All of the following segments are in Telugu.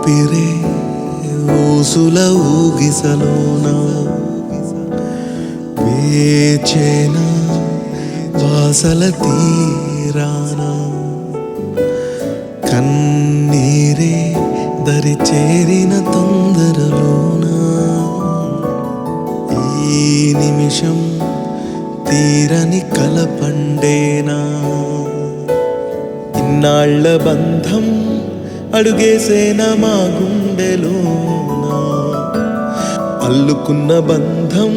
ఊపిరే ఊసుల ఊగిసలోన వేచేన వాసల తీరాన కన్నీరే దరి చేరిన తొందరలోన ఈ నిమిషం తీరని కలపండేనా ఇన్నాళ్ళ బంధం అడుగేసేన మా గుండెలోనా అల్లుకున్న బంధం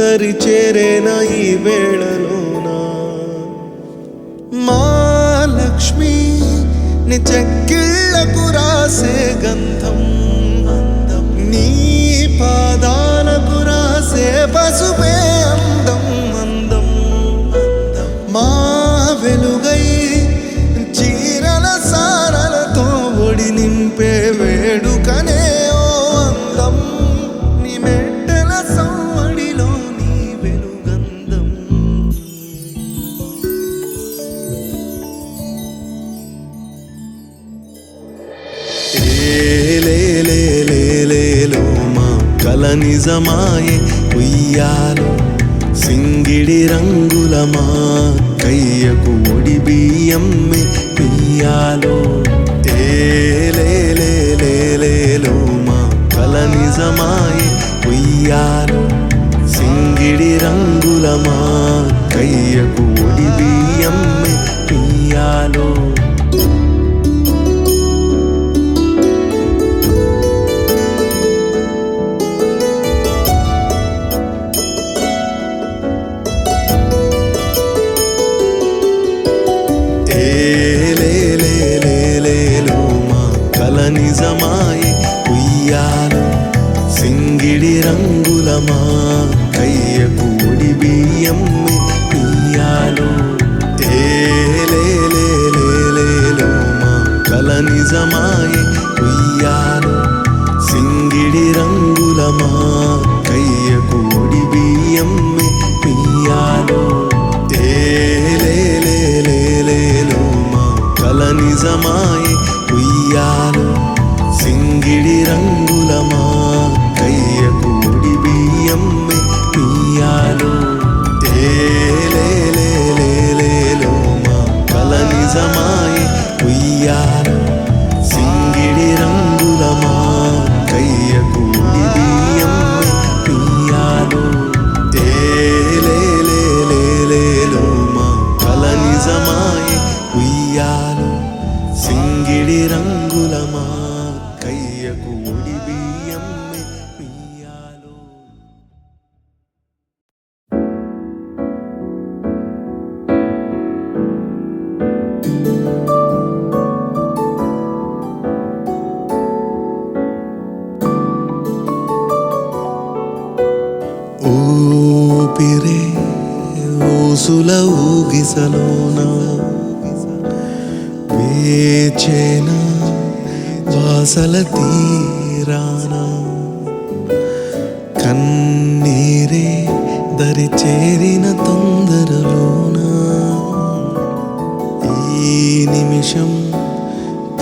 దరి చేరేన ఈ వేళలోనా మా లక్ష్మి ని చెక్కిళ్ళకు రాసే గంధం నీ పాదాలకు రాసే పసుపే అందం అందం మా వెలుగై చీరల సారలతో ఒడి నింపే వేడుకనే ఓ అందం నీ మెట్టల సవ్వడిలో నీ వెలుగందం ఏలేలేలేలేలో మా కల నిజమాయే ఉయ్యాలో సింగిడి రంగుల మా కయ్యకు ఒడి బియ్యమ్మే పియ్యాలో ఏలేలేలేలేలో మా కల నిజమాయే ఉయ్యాలో సింగిడి రంగుల మా కయ్యకు ఒడి బియ్యమ్మే పియ్యాలో నిజమాయే ఉయ్యాలో సింగిడి రంగుల మా కయ్యకు ఒడి బియ్యమ్మే పియ్యాలో ఏలేలేలేలేలో మా కల నిజమాయే ఉయ్యాలో సింగిడి రంగుల మా కయ్యకు ఒడి బియ్యమ్మే పియ్యాలో ఏలేలేలేలేలో మా కల నిజమాయే ఉయ్యాలో సింగిడి రంగుల మా కయ్యకు ఒడి బియ్యమ్మే పియ్యాలో ఏలేలేలేలేలో మా కల నిజమాయే ఉయ్యాలో సింగిడి రంగుల మా కయ్యకు ఒడి బియ్యమ్మే పియ్యాలో ఏలేలేలేలేలో మా కల నిజమాయే ఉయ్యాలో సింగిడి రంగుల మా కయ్యకు ఒడి బియ్యమ్మే పియ్యాలో ఊపిరే ఊసుల ఊగిసలోన వేచేన వాసల తీరాన కన్నీరే దరి చేరిన తొందరలోన ఈ నిమిషం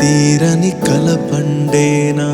తీరని కలపండేనా